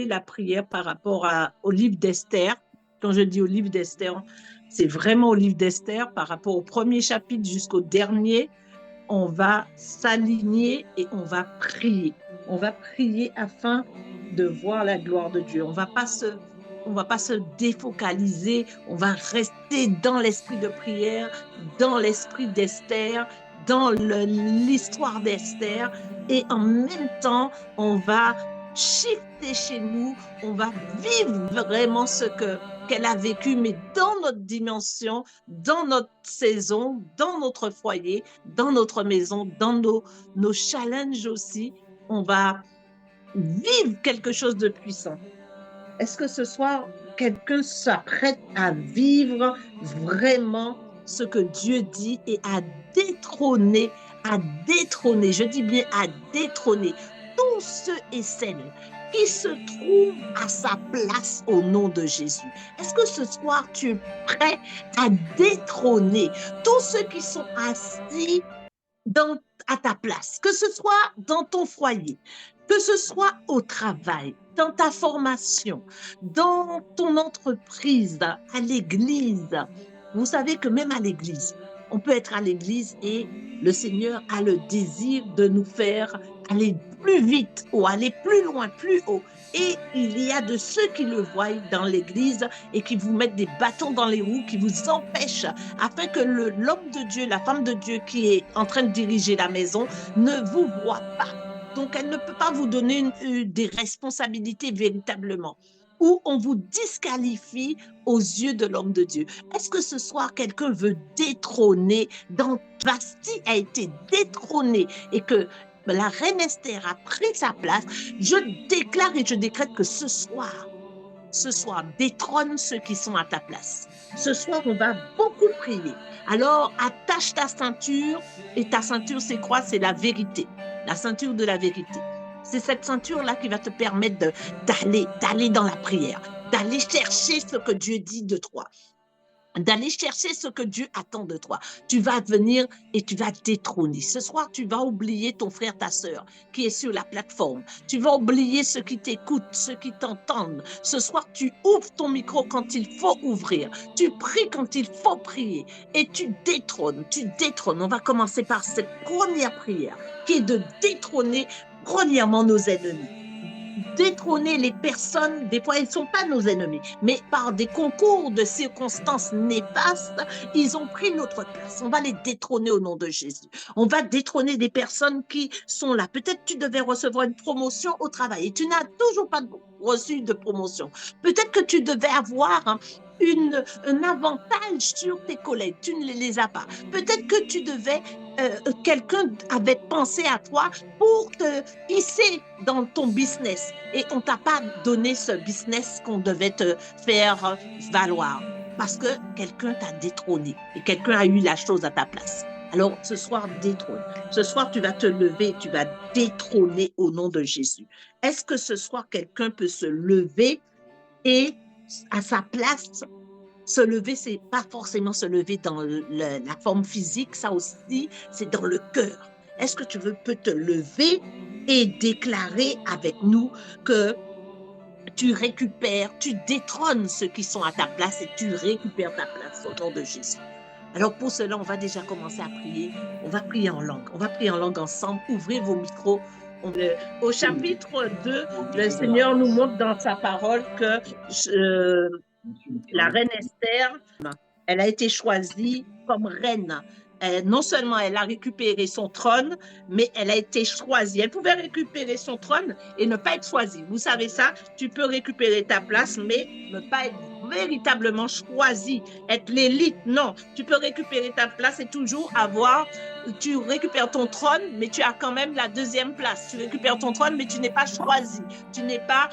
modeler la prière par rapport au livre d'Esther. Quand je dis au livre d'Esther, c'est vraiment au livre d'Esther par rapport au premier chapitre jusqu'au dernier. On va s'aligner et on va prier. On va prier afin de voir la gloire de Dieu. On va pas se défocaliser. On va rester dans l'esprit de prière, dans l'esprit d'Esther, dans l'histoire d'Esther. Et en même temps, on va shifter chez nous. On va vivre vraiment ce qu'elle a vécu, mais dans notre dimension, dans notre saison, dans notre foyer, dans notre maison, dans nos challenges aussi. On va vivre quelque chose de puissant. Est-ce que ce soir, quelqu'un s'apprête à vivre vraiment ce que Dieu dit et à détrôner, je dis bien à détrôner tous ceux et celles qui se trouvent à sa place au nom de Jésus? Est-ce que ce soir, tu es prêt à détrôner tous ceux qui sont assis à ta place, que ce soit dans ton foyer, que ce soit au travail, dans ta formation, dans ton entreprise, à l'église? Vous savez que même à l'église, on peut être à l'église et le Seigneur a le désir de nous faire aller plus vite ou aller plus loin, plus haut. Et il y a de ceux qui le voient dans l'église et qui vous mettent des bâtons dans les roues, qui vous empêchent afin que l'homme de Dieu, la femme de Dieu qui est en train de diriger la maison ne vous voit pas. Donc, elle ne peut pas vous donner des responsabilités véritablement. Ou on vous disqualifie aux yeux de l'homme de Dieu. Est-ce que ce soir, quelqu'un veut détrôner, Vasti a été détrônée et que la reine Esther a pris sa place? Je déclare et je décrète que ce soir, détrône ceux qui sont à ta place. Ce soir, on va beaucoup prier. Alors, attache ta ceinture, et ta ceinture, c'est quoi? C'est la vérité, la ceinture de la vérité. C'est cette ceinture-là qui va te permettre d'aller dans la prière, d'aller chercher ce que Dieu dit de toi, d'aller chercher ce que Dieu attend de toi. Tu vas venir et tu vas détrôner. Ce soir, tu vas oublier ton frère, ta sœur qui est sur la plateforme. Tu vas oublier ceux qui t'écoutent, ceux qui t'entendent. Ce soir, tu ouvres ton micro quand il faut ouvrir. Tu pries quand il faut prier. Et tu détrônes, tu détrônes. On va commencer par cette première prière qui est de détrôner premièrement nos ennemis. Détrôner les personnes, des fois, ils ne sont pas nos ennemis, mais par des concours de circonstances néfastes, ils ont pris notre place. On va les détrôner au nom de Jésus. On va détrôner des personnes qui sont là. Peut-être tu devais recevoir une promotion au travail et tu n'as toujours pas reçu de promotion. Peut-être que tu devais avoir un avantage sur tes collègues, tu ne les as pas. Peut-être que tu devais, quelqu'un avait pensé à toi pour te hisser dans ton business et on ne t'a pas donné ce business qu'on devait te faire valoir parce que quelqu'un t'a détrôné et quelqu'un a eu la chose à ta place. Alors, ce soir, détrône. Ce soir, tu vas te lever et tu vas détrôner au nom de Jésus. Est-ce que ce soir, quelqu'un peut se lever et à sa place, se lever, c'est pas forcément se lever dans la forme physique, ça aussi, c'est dans le cœur. Est-ce que tu peux te lever et déclarer avec nous que tu récupères, tu détrônes ceux qui sont à ta place et tu récupères ta place au nom de Jésus? Alors pour cela, on va déjà commencer à prier. On va prier en langue. On va prier en langue ensemble. Ouvrez vos micros. Au chapitre 2, le Seigneur nous montre dans sa parole que la reine Esther, elle a été choisie comme reine. Non seulement elle a récupéré son trône, mais elle a été choisie. Elle pouvait récupérer son trône et ne pas être choisie. Vous savez ça? Tu peux récupérer ta place, mais ne pas être véritablement choisie, être l'élite. Non, tu peux récupérer ta place et toujours tu récupères ton trône, mais tu as quand même la deuxième place. Tu récupères ton trône, mais tu n'es pas choisi. Tu n'es pas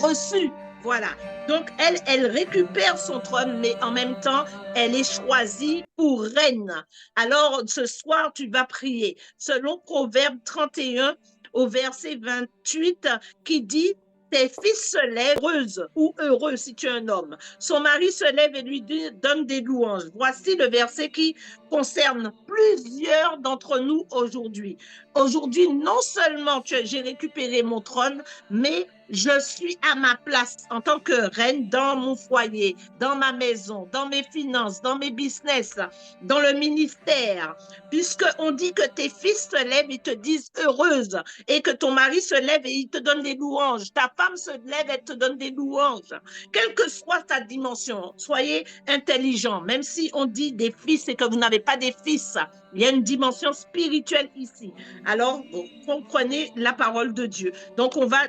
reçu. Voilà. Donc, elle récupère son trône, mais en même temps, elle est choisie pour reine. Alors, ce soir, tu vas prier. Selon Proverbe 31 au verset 28, qui dit: tes fils se lèvent, heureuse ou heureux si tu es un homme. Son mari se lève et lui donne des louanges. Voici le verset qui concerne plusieurs d'entre nous aujourd'hui. Aujourd'hui, non seulement j'ai récupéré mon trône, mais Je suis à ma place en tant que reine dans mon foyer, dans ma maison, dans mes finances, dans mes business, dans le ministère. Puisqu'on dit que tes fils se lèvent et te disent heureuse et que ton mari se lève et il te donne des louanges. Ta femme se lève et te donne des louanges. Quelle que soit ta dimension, soyez intelligents. Même si on dit des fils et que vous n'avez pas des fils, il y a une dimension spirituelle ici. Alors, vous comprenez la parole de Dieu. Donc, on va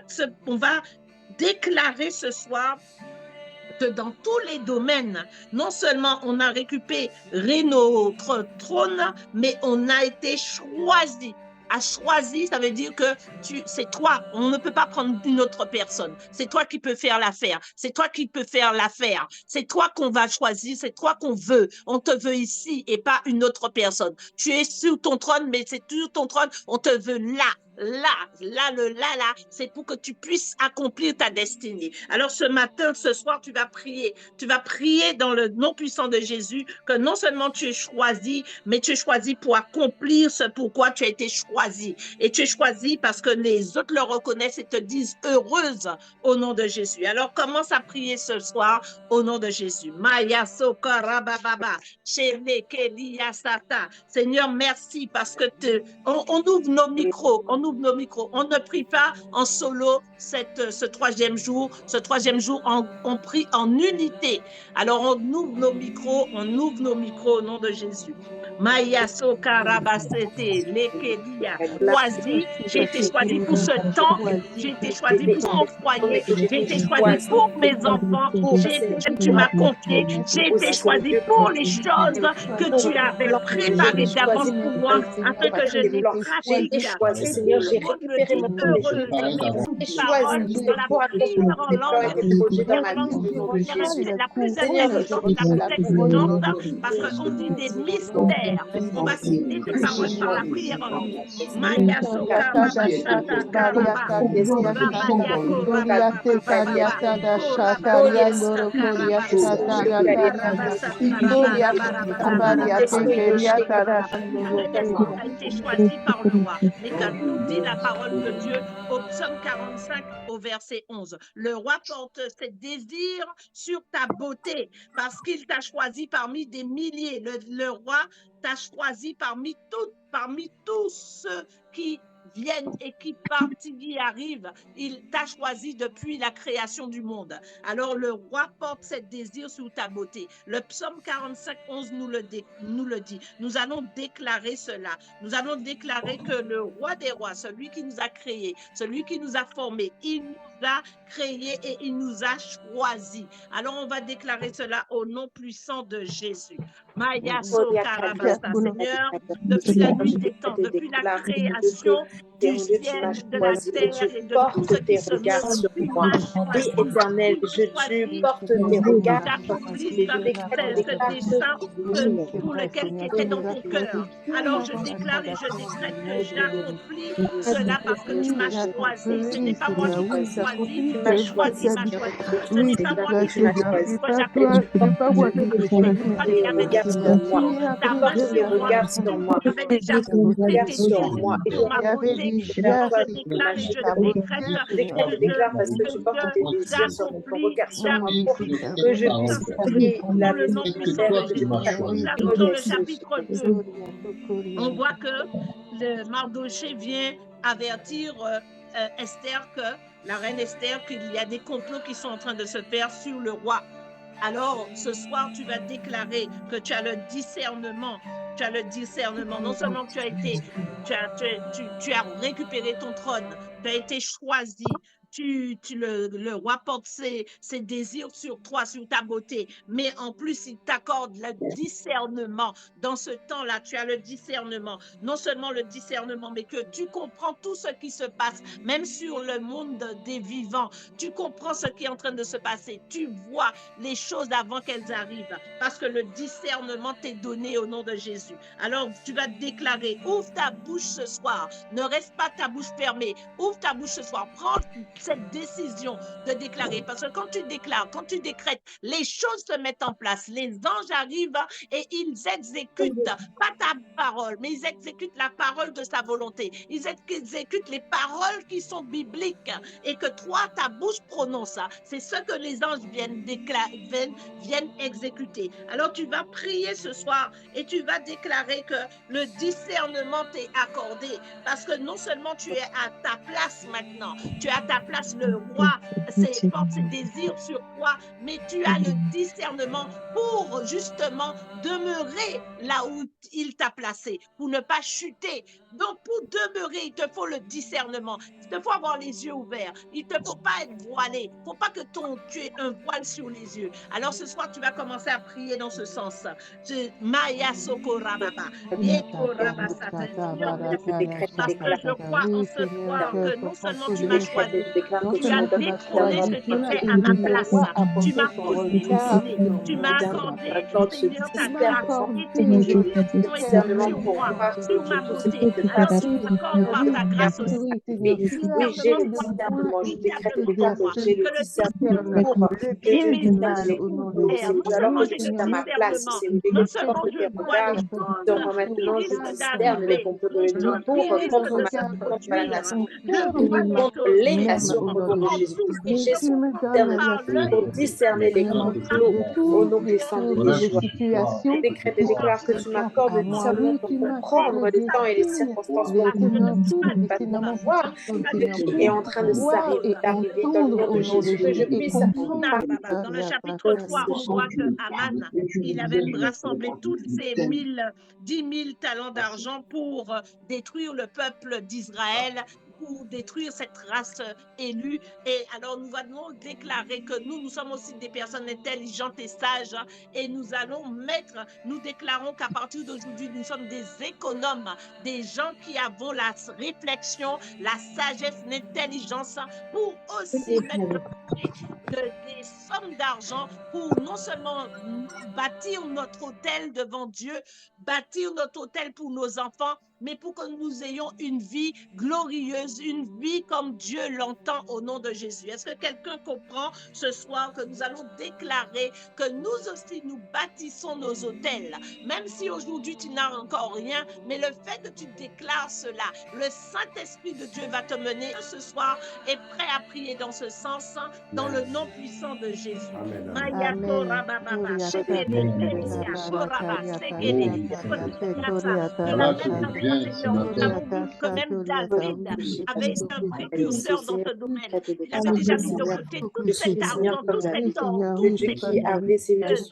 déclarer ce soir que dans tous les domaines, non seulement on a récupéré notre trône, mais on a été choisi. A choisi, ça veut dire que c'est toi. On ne peut pas prendre une autre personne. C'est toi qui peux faire l'affaire. C'est toi qui peux faire l'affaire. C'est toi qu'on va choisir. C'est toi qu'on veut. On te veut ici et pas une autre personne. Tu es sur ton trône, mais c'est sur ton trône. On te veut là. Là, c'est pour que tu puisses accomplir ta destinée. Alors ce matin, ce soir, tu vas prier dans le nom puissant de Jésus, que non seulement tu es choisi, mais tu es choisi pour accomplir ce pourquoi tu as été choisi. Et tu es choisi parce que les autres le reconnaissent et te disent heureuse au nom de Jésus. Alors commence à prier ce soir au nom de Jésus. Maya Sokarababa, Seigneur, merci parce que on ouvre nos micros, on ne prie pas en solo ce troisième jour. Ce troisième jour, on prie en unité. Alors, on ouvre nos micros au nom de Jésus. Maya Sokarabasete, Lekelia. Choisi, j'ai été choisi pour ce temps, j'ai été choisi pour mon foyer, j'ai été choisi pour mes enfants, tu m'as confié, j'ai été choisi pour les choses que tu avais préparées d'avance pour moi, afin que je les pratique. Seigneur, j'ai récupéré mon heureuse. Merci parole dans la prière en langue. La plus intelligente, la plus excellente, parce qu'on dit des mystères. On va citer ces paroles par la prière en langue. Maya Soka Rabasata Karaba, Rabayako a été choisi par loi. Mais quand nous dit la parole de Dieu au psaume 45 au verset 11, le roi porte ses désirs sur ta beauté parce qu'il t'a choisi parmi des milliers. Le roi t'a choisi parmi tous ceux qui viennent et qui partent, qui arrivent. Il t'a choisi depuis la création du monde. Alors le roi porte ses désirs sur ta beauté. Le psaume 45, 11 nous le dit. Nous allons déclarer cela. Nous allons déclarer que le roi des rois, celui qui nous a créés, celui qui nous a formés, il nous a créés et il nous a choisis. Alors on va déclarer cela au nom puissant de Jésus. Maya Sokarabasta, Seigneur, depuis la nuit des temps, depuis la création du ciel, de la terre et de tout ce qui se meut, tu m'as choisi. Éternel, tu portes tes regards, ce dessein pour lequel tu étais dans ton cœur. Alors je déclare et je décrète que j'accomplis cela parce que tu m'as choisi. Ce n'est pas moi qui t'ai choisi, tu m'as choisi. Ce n'est pas moi qui t'ai choisi, je déclare parce que tu portes tes désirs sur mon regard sur moi pour que je puisse prier la maison de dans le chapitre 2, on voit que le Mardoché vient avertir Esther, la reine Esther, qu'il y a des complots qui sont en train de se faire sur le roi. Alors, ce soir, tu vas déclarer que tu as le discernement. Tu as le discernement. Non seulement tu as récupéré ton trône, tu as été choisi. Le roi porte ses désirs sur toi, sur ta beauté, mais en plus, il t'accorde le discernement. Dans ce temps-là, tu as le discernement. Non seulement le discernement, mais que tu comprends tout ce qui se passe, même sur le monde des vivants. Tu comprends ce qui est en train de se passer. Tu vois les choses avant qu'elles arrivent, parce que le discernement t'est donné au nom de Jésus. Alors, tu vas déclarer, ouvre ta bouche ce soir. Ne reste pas ta bouche fermée. Ouvre ta bouche ce soir. cette décision de déclarer. Parce que quand tu déclares, quand tu décrètes, les choses se mettent en place. Les anges arrivent et ils exécutent, pas ta parole, mais ils exécutent la parole de sa volonté. Ils exécutent les paroles qui sont bibliques et que toi, ta bouche prononce. C'est ce que les anges viennent exécuter. Alors tu vas prier ce soir et tu vas déclarer que le discernement t'est accordé parce que non seulement tu es à ta place maintenant, tu es à ta place, le roi porte ses désirs sur toi, mais tu as le discernement pour justement demeurer là où il t'a placé, pour ne pas chuter. Donc pour demeurer, il te faut le discernement, il te faut avoir les yeux ouverts, il ne te faut pas être voilé, il ne faut pas que tu aies un voile sur les yeux. Alors ce soir, tu vas commencer à prier dans ce sens. Maya Sokorababa. Parce que je crois en ce soir que non seulement tu m'as choisi, tu as détrôné ce qui était à ma place. Tu m'as positionné, tu m'as accordé, Seigneur, ta grâce et tes bénédictions étaient sur moi, sur ma beauté. Alors tu m'accordes par ta grâce aussi. Oui, j'ai le discernement. Je décrète et déclare que j'ai le discernement pour aimer du mal au nom de Jésus. Alors que je suis à ma place, c'est où les gens portent tes regards sur moi maintenant, je discerne les complots de l'ennemi pour contre ma vie, contre la nation, contre les nations au nom de Jésus. J'ai ce discernement pour discerner les complots au nom puissant de Yeshua. Je décrète et déclare que tu m'accordes le discernement pour comprendre les temps et les circonstances pour voir ce qui est en train de s'arriver, d'arriver dans le nom de Jésus, que je puisse dans le chapitre 3, on voit que Aman, il avait rassemblé tous ses 10 000 talents d'argent pour détruire le peuple d'Israël, pour détruire cette race élue. Et alors nous allons déclarer que nous sommes aussi des personnes intelligentes et sages et nous déclarons qu'à partir d'aujourd'hui, nous sommes des économes, des gens qui avons la réflexion, la sagesse, l'intelligence pour aussi mettre des sommes d'argent pour non seulement bâtir notre hôtel devant Dieu, bâtir notre hôtel pour nos enfants, mais pour que nous ayons une vie glorieuse, une vie comme Dieu l'entend au nom de Jésus. Est-ce que quelqu'un comprend ce soir que nous allons déclarer que nous aussi nous bâtissons nos hôtels, même si aujourd'hui tu n'as encore rien, mais le fait que tu déclares cela, le Saint-Esprit de Dieu va te mener ce soir et prêt à prier dans ce sens, dans le nom puissant de Jésus. Que même David avait un précurseur dans ce domaine. Il avait déjà mis de côté tout cet argent, tout cet or, tout ce qui avait ses ainsi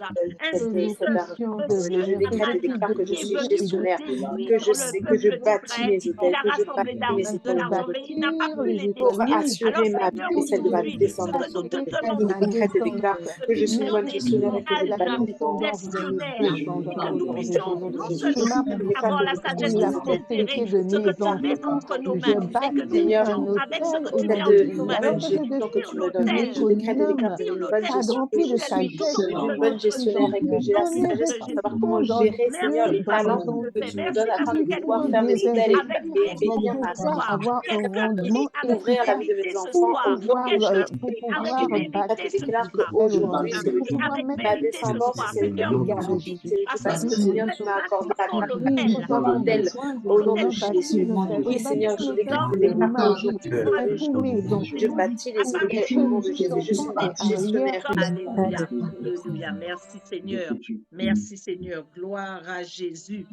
je décrète et déclare que je suis gestionnaire, que je sais que je bâtis mes hôtels, que je bâtis mes hôtels il n'a pas pu les pour assurer ma vie et celle de ma descendance. Je décrète et déclare que je suis une bonne gestionnaire et que je bâtis que nous puissions non seulement avoir la sagesse de nous désirer ce que tu mets entre nos mains, mais que nous puissions, avec ce que tu mets entre nos mains, bonne gestion que tu me donnes. Je décrète et déclare que j'ai une bonne gestion, que je suis une bonne gestionnaire et que j'ai la sagesse pour savoir comment gérer, Seigneur, les talents que tu me donnes afin de pouvoir faire mes hôtels et bénir ma vie, ouvrir la vie de mes enfants au nom de Jésus. Je déclare qu'aujourd'hui, c'est le jour de ma descendance, c'est le jour garanti, c'est le jour parce que Seigneur, tu m'as accordé la grâce de mon hôtel au nom de Jésus. Oui, Seigneur, je déclare qu'aujourd'hui, je bâtis les hôtels au nom de Jésus. Je suis une gestionnaire. Alléluia. Alléluia. Merci Seigneur. Merci Seigneur. Gloire à Jésus.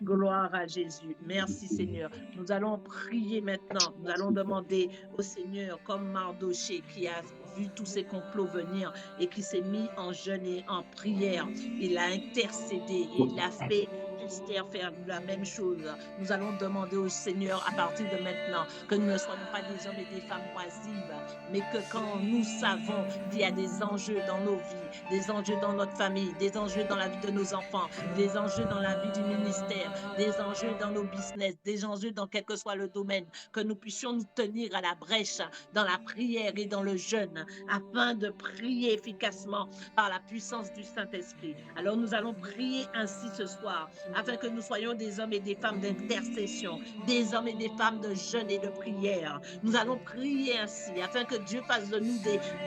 Gloire à Jésus. Merci Seigneur. Nous allons prier maintenant. Nous allons demander au Seigneur, comme Mardoché qui a vu tous ces complots venir et qui s'est mis en jeûne et en prière. Il a intercédé et il a fait Esther faire la même chose. Nous allons demander au Seigneur à partir de maintenant que nous ne soyons pas des hommes et des femmes oisives, mais que quand nous savons qu'il y a des enjeux dans nos vies, des enjeux dans notre famille, des enjeux dans la vie de nos enfants, des enjeux dans la vie du ministère, des enjeux dans nos business, des enjeux dans quel que soit le domaine, que nous puissions nous tenir à la brèche dans la prière et dans le jeûne afin de prier efficacement par la puissance du Saint-Esprit. Alors nous allons prier ainsi ce soir. afin que nous soyons des hommes et des femmes d'intercession, des hommes et des femmes de jeûne et de prière. Nous allons prier ainsi, afin que Dieu fasse de nous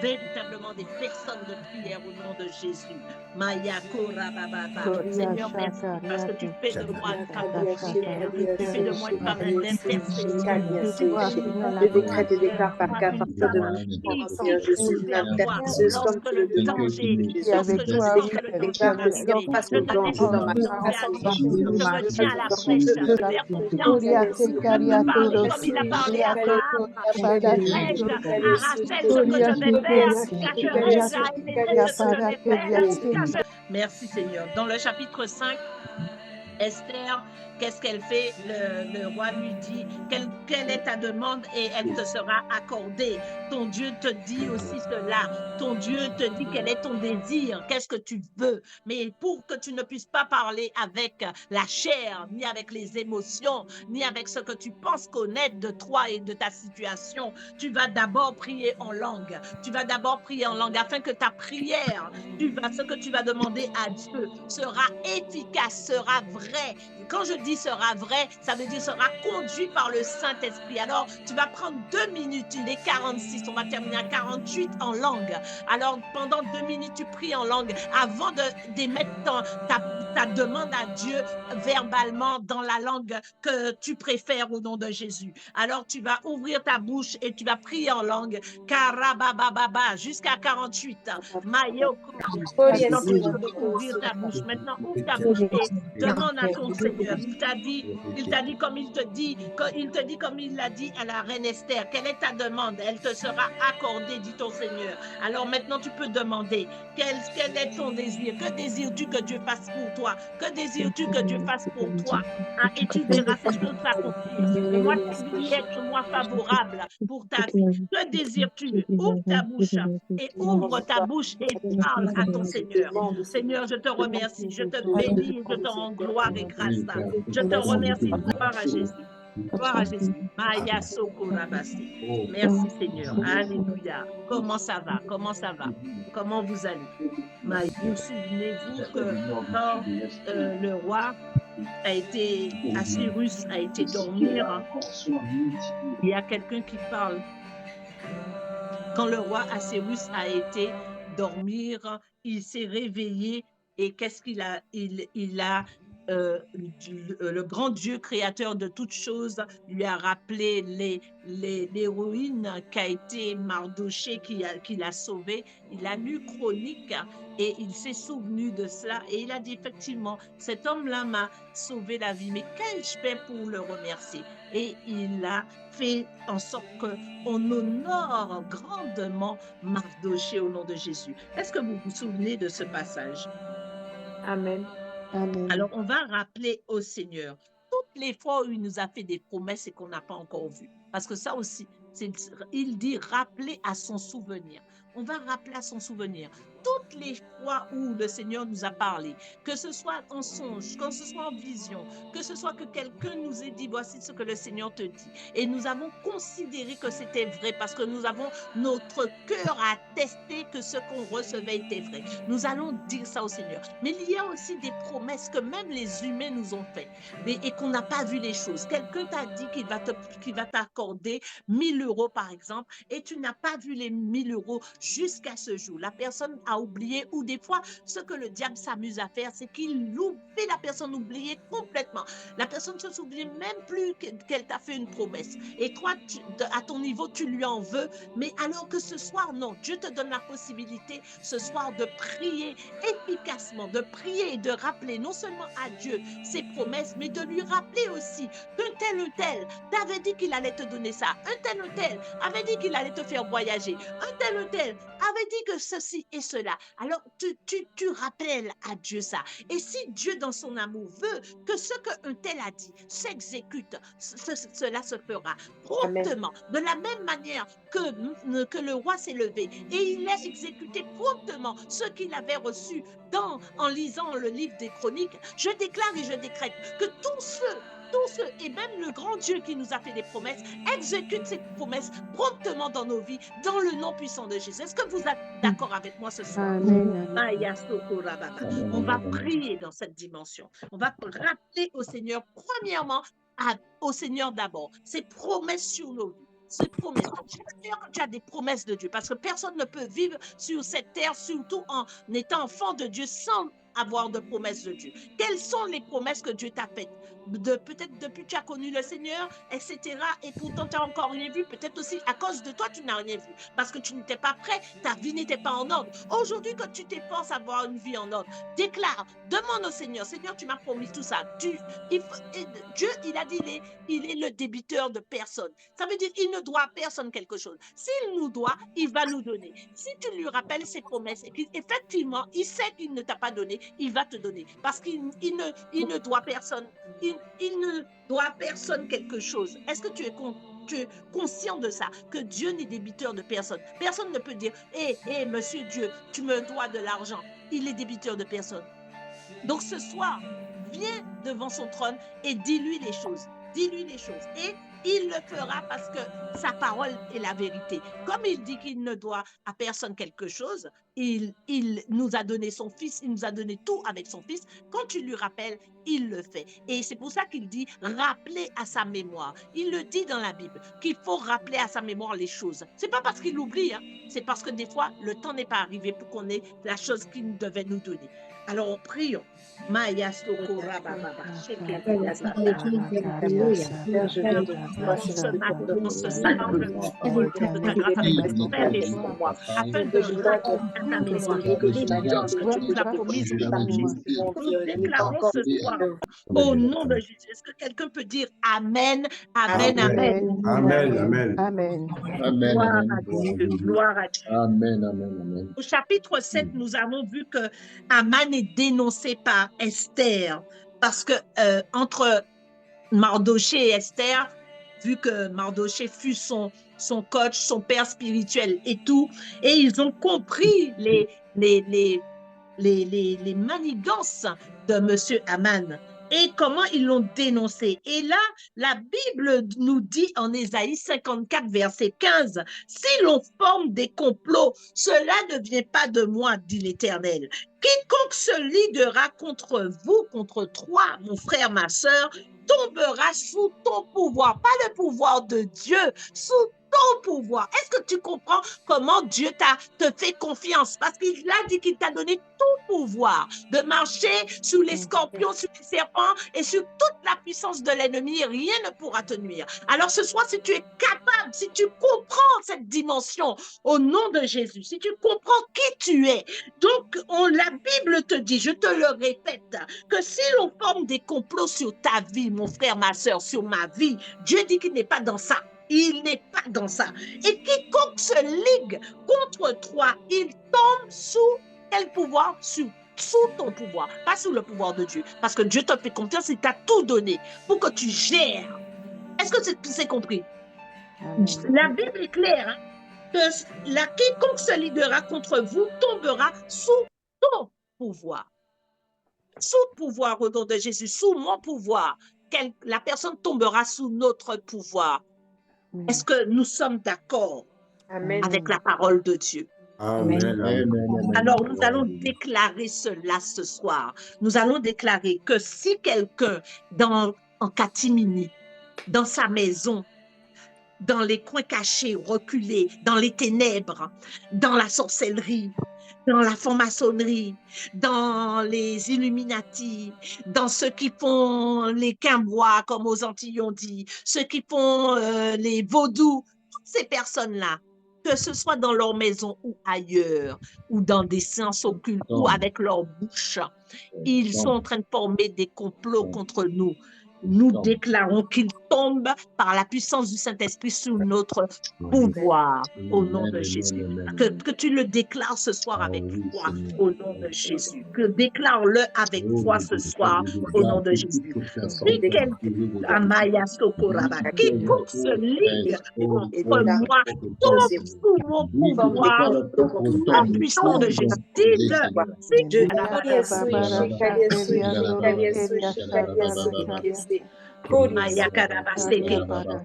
véritablement des personnes de prière au nom de Jésus. Maya Kora Baba. Seigneur, merci parce que tu fais de moi une femme de prière. Tu fais de moi une femme d'intercession. Je décrète et déclare par cas à partir de maintenant, Seigneur, je suis une intercesseuse comme tu le demandes, Jésus. Je décrète et déclare que Seigneur, face au danger dans ma face au danger je me tiens à la brèche, je fais confiance, je peux parler comme il a parlé à Abraham, Arachel, ce que je vais faire, cacherai Israël, ce que je vais faire. Merci Seigneur. Dans le chapitre 5, Esther, qu'est-ce qu'elle fait? Le roi lui dit, quelle est ta demande et elle te sera accordée. Ton Dieu te dit aussi cela. Ton Dieu te dit quel est ton désir, qu'est-ce que tu veux. Mais pour que tu ne puisses pas parler avec la chair, ni avec les émotions, ni avec ce que tu penses connaître de toi et de ta situation, tu vas d'abord prier en langue. Tu vas d'abord prier en langue afin que ta prière, ce que tu vas demander à Dieu sera efficace, sera vrai. Quand je dis sera vrai, ça veut dire sera conduit par le Saint-Esprit. Alors, tu vas prendre 2 minutes, il est 46, on va terminer à 48 en langue. Alors, pendant 2 minutes, tu pries en langue avant d'émettre ta demande à Dieu verbalement dans la langue que tu préfères au nom de Jésus. Alors, tu vas ouvrir ta bouche et tu vas prier en langue Karabababa jusqu'à 48. Mayoko. Maintenant, tu peux ouvrir ta bouche. Maintenant, ouvre ta bouche et demande à ton Seigneur. Il t'a dit comme il te dit comme il l'a dit à la reine Esther. Quelle est ta demande? Elle te sera accordée, dit ton Seigneur. Alors maintenant, tu peux demander quel est ton désir? Que désires-tu que Dieu fasse pour toi? Que désires-tu que Dieu fasse pour toi? Hein, et tu verras ces choses s'accomplir. Et moi, je dis être-moi favorable pour ta vie. Que désires-tu? Ouvre ta bouche et ouvre ta bouche et parle à ton Seigneur. Seigneur, je te remercie, je te bénis et je te rends gloire et grâce. Je te remercie, gloire à Jésus. Gloire à Jésus. Maya Soko Rabasi. Merci Seigneur. Alléluia. Comment ça va? Comment ça va? Comment vous allez? Vous souvenez-vous que quand le roi Assyrus a été dormir, il y a quelqu'un qui parle. Quand le roi Assyrus a été dormir, il s'est réveillé et qu'est-ce qu'il a? Le grand Dieu créateur de toutes choses lui a rappelé l'héroïne qui a été Mardoché, qui l'a sauvée. Il a lu Chronique et il s'est souvenu de cela et il a dit effectivement, cet homme-là m'a sauvé la vie, mais qu'ai-je fait pour le remercier? Et il a fait en sorte qu'on honore grandement Mardoché au nom de Jésus. Est-ce que vous vous souvenez de ce passage? Amen. Amen. Alors, on va rappeler au Seigneur toutes les fois où il nous a fait des promesses et qu'on n'a pas encore vu. Parce que ça aussi, il dit rappeler à son souvenir. On va rappeler à son souvenir toutes les fois où le Seigneur nous a parlé, que ce soit en songe, que ce soit en vision, que ce soit que quelqu'un nous ait dit voici ce que le Seigneur te dit. Et nous avons considéré que c'était vrai parce que nous avons notre cœur à attester que ce qu'on recevait était vrai. Nous allons dire ça au Seigneur. Mais il y a aussi des promesses que même les humains nous ont faites et qu'on n'a pas vu les choses. Quelqu'un t'a dit qu'il va t'accorder 1 000 € par exemple et tu n'as pas vu les 1 000 € jusqu'à ce jour. La personne a oublié ou des fois, ce que le diable s'amuse à faire, c'est qu'il fait la personne oublier complètement. La personne ne se souvient même plus qu'elle t'a fait une promesse. Et toi, à ton niveau, tu lui en veux. Mais alors que ce soir, non, Dieu te donne la possibilité ce soir de prier efficacement, de prier et de rappeler non seulement à Dieu ses promesses, mais de lui rappeler aussi qu'un tel ou tel t'avait dit qu'il allait te donner ça, un tel ou tel avait dit qu'il allait te faire voyager, un tel ou tel avait dit que ceci et cela. Alors, tu rappelles à Dieu ça. Et si Dieu, dans son amour, veut que ce qu'un tel a dit s'exécute, cela se fera promptement. De la même manière que le roi s'est levé et il a exécuté promptement ce qu'il avait reçu en lisant le livre des Chroniques, je déclare et je décrète que tous tous ceux, et même le grand Dieu qui nous a fait des promesses, exécute ces promesses promptement dans nos vies, dans le nom puissant de Jésus. Est-ce que vous êtes d'accord avec moi ce soir? On va prier dans cette dimension. On va rappeler au Seigneur, premièrement, au Seigneur d'abord, ses promesses sur nos vies. Ces promesses. Seigneur, quand tu as des promesses de Dieu, parce que personne ne peut vivre sur cette terre, surtout en étant enfant de Dieu, sans avoir de promesses de Dieu. Quelles sont les promesses que Dieu t'a faites? Peut-être depuis que tu as connu le Seigneur, etc. Et pourtant, tu n'as encore rien vu. Peut-être aussi à cause de toi, tu n'as rien vu. Parce que tu n'étais pas prêt, ta vie n'était pas en ordre. Aujourd'hui, quand tu t'efforces à avoir une vie en ordre, déclare, demande au Seigneur, Seigneur, tu m'as promis tout ça. Dieu, il a dit, il est le débiteur de personne. Ça veut dire, il ne doit à personne quelque chose. S'il nous doit, il va nous donner. Si tu lui rappelles ses promesses et qu'effectivement, il sait qu'il ne t'a pas donné, il va te donner. Parce qu'il ne doit personne. Il ne doit à personne quelque chose. Est-ce que tu es conscient de ça? Que Dieu n'est débiteur de personne. Personne ne peut dire, hé, monsieur Dieu, tu me dois de l'argent. Il est débiteur de personne. Donc ce soir, viens devant son trône et dis-lui les choses. Dis-lui les choses. Et il le fera parce que sa parole est la vérité. Comme il dit qu'il ne doit à personne quelque chose, il nous a donné son fils, il nous a donné tout avec son fils. Quand tu lui rappelles, il le fait. Et c'est pour ça qu'il dit rappeler à sa mémoire. Il le dit dans la Bible qu'il faut rappeler à sa mémoire les choses. C'est pas parce qu'il oublie, hein. C'est parce que des fois, le temps n'est pas arrivé pour qu'on ait la chose qu'il devait nous donner. Alors, on prie. Maya Soko Rababa. Afin de raconter ta mémoire, que tu nous as promis dans Jésus. Nous déclarons ce soir au nom de Jésus. Est-ce que quelqu'un peut dire Amen, Amen, Amen? Amen, Amen. Amen. Gloire à Dieu, gloire à Dieu. Amen, Amen, Amen. Au chapitre 7, nous avons vu que Aman est dénoncé par Esther parce que entre Mardoché et Esther, vu que Mardoché fut son coach, son père spirituel et tout, et ils ont compris les manigances de monsieur Aman et comment ils l'ont dénoncé. Et là, la Bible nous dit en Ésaïe 54, verset 15, « Si l'on forme des complots, cela ne vient pas de moi, dit l'Éternel. Quiconque se liguera contre vous, contre toi, mon frère, ma sœur, tombera sous ton pouvoir. » Pas le pouvoir de Dieu, sous ton pouvoir. Est-ce que tu comprends comment Dieu te fait confiance? Parce qu'il a dit qu'il t'a donné tout pouvoir de marcher sur les scorpions, sur les serpents et sur toute la puissance de l'ennemi. Rien ne pourra te nuire. Alors ce soir, si tu es capable, si tu comprends cette dimension au nom de Jésus, si tu comprends qui tu es, donc la Bible te dit, je te le répète, que si l'on forme des complots sur ta vie, mon frère, ma soeur, sur ma vie, Dieu dit qu'il n'est pas dans ça. Il n'est pas dans ça. Et quiconque se ligue contre toi, il tombe sous quel pouvoir? Sous ton pouvoir, pas sous le pouvoir de Dieu. Parce que Dieu te fait confiance, il t'a tout donné pour que tu gères. Est-ce que c'est compris? La Bible est claire, hein, que quiconque se liguera contre vous tombera sous ton pouvoir. Sous le pouvoir au nom de Jésus, sous mon pouvoir. La personne tombera sous notre pouvoir. Est-ce que nous sommes d'accord avec la parole de Dieu? Amen. Amen. Alors, nous allons déclarer cela ce soir. Nous allons déclarer que si quelqu'un en catimini, dans sa maison, dans les coins cachés, reculés, dans les ténèbres, dans la sorcellerie, dans la franc-maçonnerie, dans les Illuminati, dans ceux qui font les quimbois, comme aux Antilles on dit, ceux qui font les vaudous, toutes ces personnes-là, que ce soit dans leur maison ou ailleurs, ou dans des séances occultes, ou avec leur bouche, ils sont en train de former des complots contre nous. Nous déclarons qu'ils tombent par la puissance du Saint-Esprit sous notre pouvoir, au nom de Jésus. Que tu le déclares ce soir avec foi, au nom de Jésus. Que déclare-le avec foi ce soir, au nom de Jésus. Quiconque se ligue contre moi tombe sous mon pouvoir, la puissance de Jésus. Dites-le.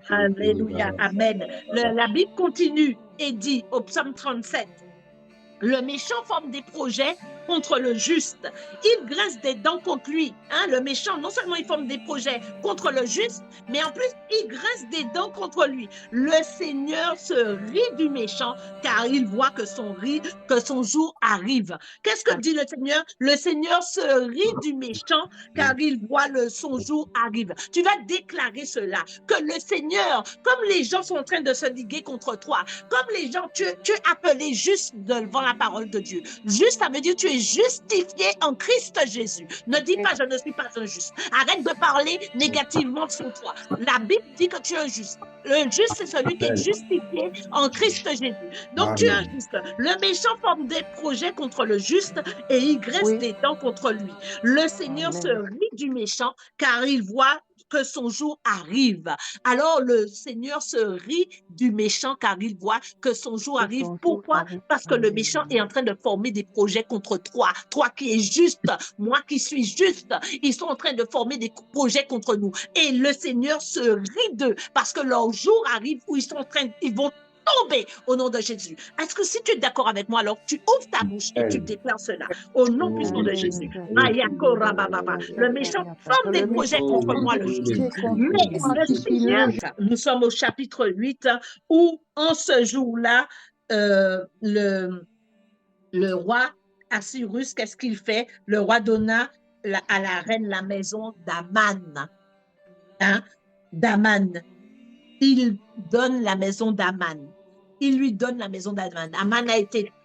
Alléluia, amen. La Bible continue et dit au psaume 37, le méchant forme des projets contre le juste. Il grince des dents contre lui. Hein, le méchant, non seulement il forme des projets contre le juste, mais en plus, il grince des dents contre lui. Le Seigneur se rit du méchant car il voit que son jour arrive. Qu'est-ce que dit le Seigneur? Le Seigneur se rit du méchant car il voit son jour arrive. Tu vas déclarer cela, que le Seigneur, comme les gens sont en train de se liguer contre toi, comme les gens, tu es appelé juste devant la parole de Dieu. Juste, ça veut dire tu es justifié en Christ Jésus. Ne dis pas je ne suis pas injuste. Arrête de parler négativement sur toi. La Bible dit que tu es injuste. Le juste, c'est celui qui est justifié en Christ Jésus. Donc tu es injuste. Le méchant forme des projets contre le juste et il graisse des dents contre lui. Le Seigneur se rit du méchant car il voit que son jour arrive. Alors le Seigneur se rit du méchant car il voit que son jour arrive. Pourquoi? Parce que le méchant est en train de former des projets contre toi. Toi qui es juste, moi qui suis juste. Ils sont en train de former des projets contre nous. Et le Seigneur se rit d'eux parce que leur jour arrive où ils vont tomber au nom de Jésus. Est-ce que si tu es d'accord avec moi, alors tu ouvres ta bouche et tu déclares cela au nom puissant de Jésus. Le méchant forme des projets contre moi, le juste. Mais le Seigneur, nous sommes au chapitre 8 où en ce jour-là, le roi Assyrus, qu'est-ce qu'il fait? Le roi donna à la reine la maison d'Aman. Hein? D'Aman. Il donne la maison d'Aman. Il lui donne la maison d'Aman. Aman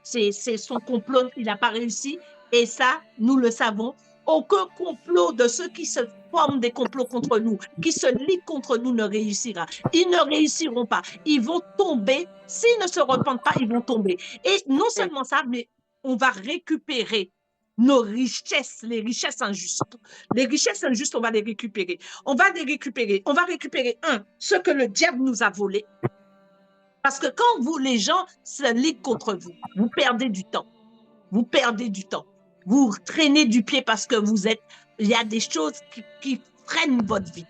c'est son complot, il n'a pas réussi. Et ça, nous le savons. Aucun complot de ceux qui se forment des complots contre nous, qui se lient contre nous ne réussira. Ils ne réussiront pas. Ils vont tomber. S'ils ne se repentent pas, ils vont tomber. Et non seulement ça, mais on va récupérer nos richesses, les richesses injustes. Les richesses injustes, on va les récupérer. On va récupérer, ce que le diable nous a volé. Parce que quand les gens se liguent contre vous, vous perdez du temps. Vous perdez du temps. Vous traînez du pied parce que il y a des choses qui freinent votre vie.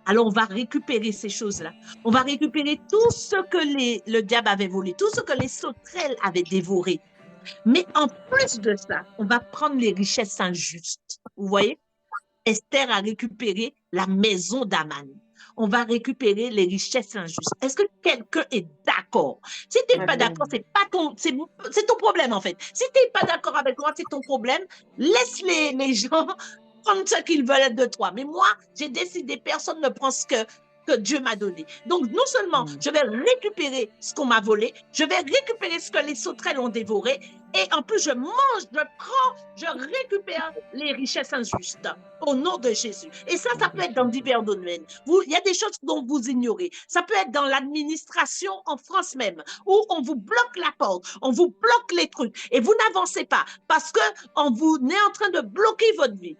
Alors, on va récupérer ces choses-là. On va récupérer tout ce que le diable avait volé, tout ce que les sauterelles avaient dévoré. Mais en plus de ça, on va prendre les richesses injustes. Vous voyez? Esther a récupéré la maison d'Aman. On va récupérer les richesses injustes. Est-ce que quelqu'un est d'accord? Si tu n'es pas d'accord, c'est ton problème en fait. Si tu n'es pas d'accord avec moi, c'est ton problème. Laisse les gens prendre ce qu'ils veulent de toi. Mais moi, j'ai décidé, personne ne prend ce que Dieu m'a donné. Donc, non seulement je vais récupérer ce qu'on m'a volé, je vais récupérer ce que les sauterelles ont dévoré, et en plus, je mange, je récupère les richesses injustes au nom de Jésus. Et ça peut être dans divers domaines. Il y a des choses dont vous ignorez. Ça peut être dans l'administration en France même, où on vous bloque la porte, on vous bloque les trucs, et vous n'avancez pas parce qu'on vous est en train de bloquer votre vie.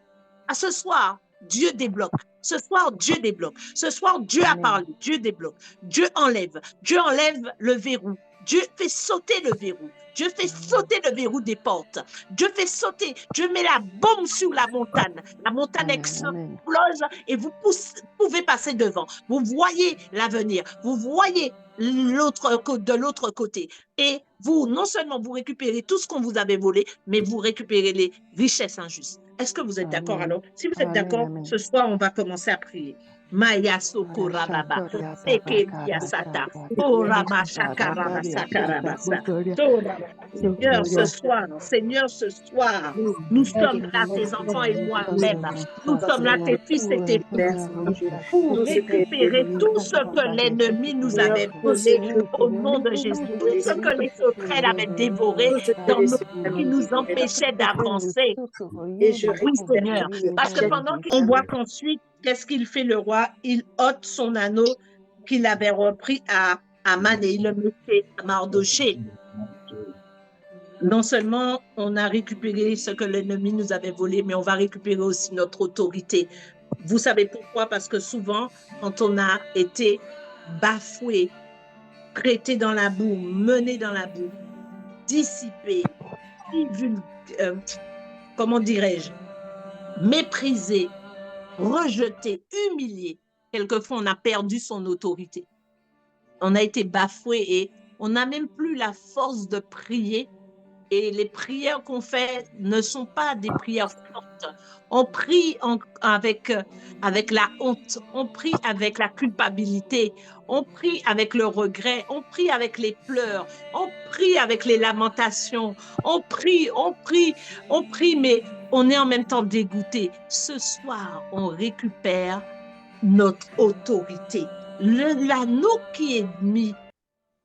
À ce soir, Dieu débloque. Ce soir, Dieu débloque. Ce soir, Dieu a parlé. Dieu débloque. Dieu enlève. Dieu enlève le verrou. Dieu fait sauter le verrou. Dieu fait sauter le verrou des portes. Dieu fait sauter. Dieu met la bombe sur la montagne. La montagne explose et vous pouvez passer devant. Vous voyez l'avenir. Vous voyez de l'autre côté. Et vous, non seulement vous récupérez tout ce qu'on vous avait volé, mais vous récupérez les richesses injustes. Est-ce que vous êtes d'accord alors? Si vous êtes d'accord, ce soir, on va commencer à prier. Maya Sokora Baba, Sekeria Sata, Orama Shakaraba Sakarabasa, Seigneur, ce soir, nous sommes là, tes enfants et moi-même, nous sommes là, tes fils et tes filles, pour récupérer tout ce que l'ennemi nous avait volé au nom de Jésus, tout ce que les sauterelles avaient dévoré dans nos qui nous empêchait d'avancer. Oui, Seigneur, parce que pendant qu'on voit qu'ensuite, qu'est-ce qu'il fait le roi? Il ôte son anneau qu'il avait repris à Aman et il le mettait à Mardoché. Non seulement on a récupéré ce que l'ennemi nous avait volé, mais on va récupérer aussi notre autorité. Vous savez pourquoi? Parce que souvent, quand on a été bafoué, traité dans la boue, mené dans la boue, dissipé, comment dirais-je, méprisé, rejeté, humilié. Quelquefois, on a perdu son autorité. On a été bafoué et on n'a même plus la force de prier. Et les prières qu'on fait ne sont pas des prières fortes. On prie avec la honte, on prie avec la culpabilité, on prie avec le regret, on prie avec les pleurs, on prie avec les lamentations, on prie, mais on est en même temps dégoûté. Ce soir, on récupère notre autorité. L'anneau qui est mis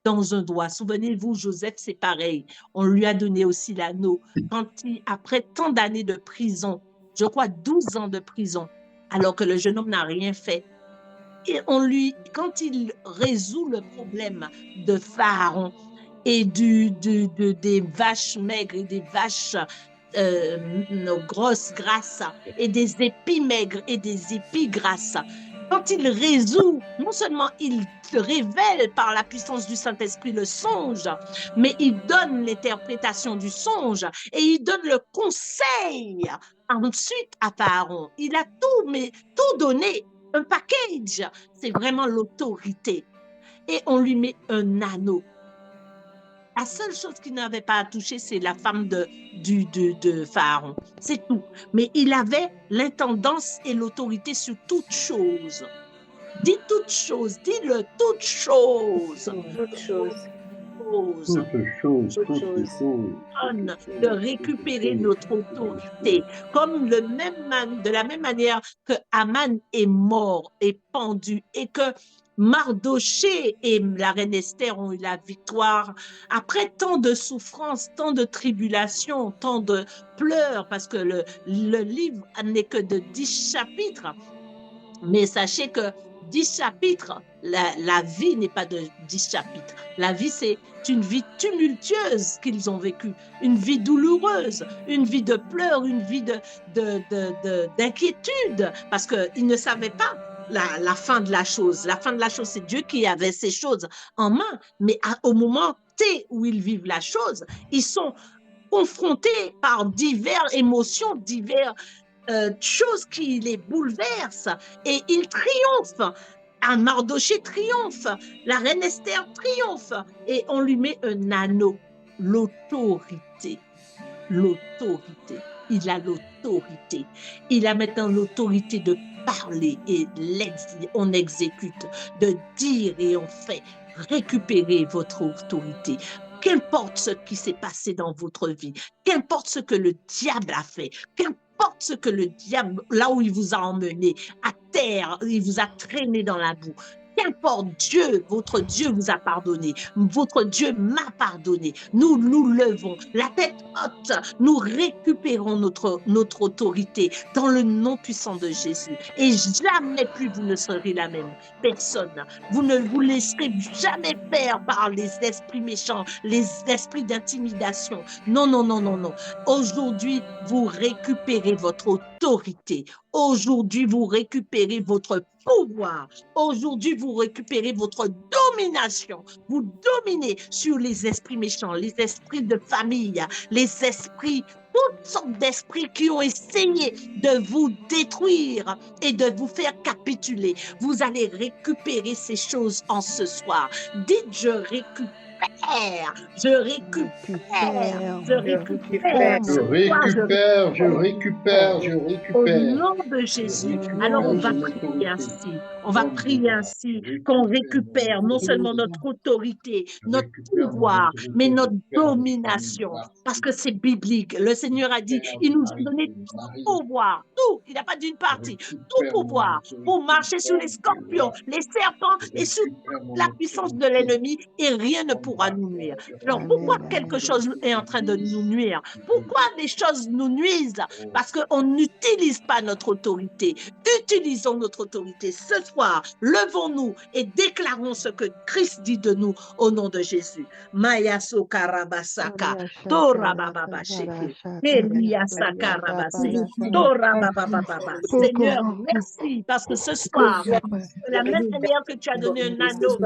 dans un doigt. Souvenez-vous, Joseph, c'est pareil. On lui a donné aussi l'anneau. Après tant d'années de prison, je crois 12 ans de prison, alors que le jeune homme n'a rien fait, et quand il résout le problème de Pharaon et des vaches maigres et des vaches grosses grasses et des épis maigres et des épis grasses, quand il résout, non seulement il révèle par la puissance du Saint-Esprit le songe, mais il donne l'interprétation du songe et il donne le conseil ensuite à Pharaon. Il a tout donné, un package. C'est vraiment l'autorité. Et on lui met un anneau. La seule chose qu'il n'avait pas à toucher, c'est la femme de Pharaon. C'est tout. Mais il avait l'intendance et l'autorité sur toute chose. Dis toute chose, dis-le, toute chose. Toute chose. De récupérer notre autorité. Comme de la même manière que Aman est mort et pendu et que Mardoché et la reine Esther ont eu la victoire après tant de souffrances, tant de tribulations, tant de pleurs, parce que le livre n'est que de 10 chapitres. Mais sachez que 10 chapitres, la vie n'est pas de 10 chapitres. La vie, c'est une vie tumultueuse qu'ils ont vécue, une vie douloureuse, une vie de pleurs, une vie d'inquiétude, parce qu'ils ne savaient pas la fin de la chose. La fin de la chose, c'est Dieu qui avait ces choses en main, mais au moment T où ils vivent la chose, ils sont confrontés par diverses émotions, diverses choses qui les bouleversent et ils triomphent. Mardoché triomphe, la reine Esther triomphe et on lui met un anneau, l'autorité. L'autorité. Il a l'autorité. Il a maintenant l'autorité de parler et on exécute, de dire et on fait. Récupérez votre autorité. Qu'importe ce qui s'est passé dans votre vie, qu'importe ce que le diable a fait, qu'importe ce que le diable, là où il vous a emmené, à terre, il vous a traîné dans la boue, qu'importe, votre Dieu vous a pardonné, votre Dieu m'a pardonné. Nous nous levons, la tête haute, nous récupérons notre autorité dans le nom puissant de Jésus. Et jamais plus vous ne serez la même personne. Vous ne vous laisserez jamais faire par les esprits méchants, les esprits d'intimidation. Non, non, non, non, non. Aujourd'hui, vous récupérez votre autorité. Aujourd'hui, vous récupérez votre pouvoir. Aujourd'hui, vous récupérez votre domination. Vous dominez sur les esprits méchants, les esprits de famille, les esprits, toutes sortes d'esprits qui ont essayé de vous détruire et de vous faire capituler. Vous allez récupérer ces choses en ce soir. Dites, je récupère. Je récupère. Au nom de Jésus. Alors on va prier ainsi. On va prier ainsi qu'on récupère non seulement notre autorité, notre pouvoir, mais notre domination. Parce que c'est biblique. Le Seigneur a dit, il nous a donné tout pouvoir, tout. Il n'a pas d'une partie, tout pouvoir pour marcher sur les scorpions, les serpents et sur la puissance de l'ennemi et rien ne pourra nous nuire. Alors pourquoi quelque chose est en train de nous nuire? Pourquoi les choses nous nuisent? Parce qu'on n'utilise pas notre autorité. Utilisons notre autorité. Ce soir, levons-nous et déclarons ce que Christ dit de nous au nom de Jésus. Maya Sokarabasaka, Tora Baba Sheke, Elia Sakarabase, Tora Baba. Seigneur, merci parce que ce soir, de la même manière que tu as donné un anneau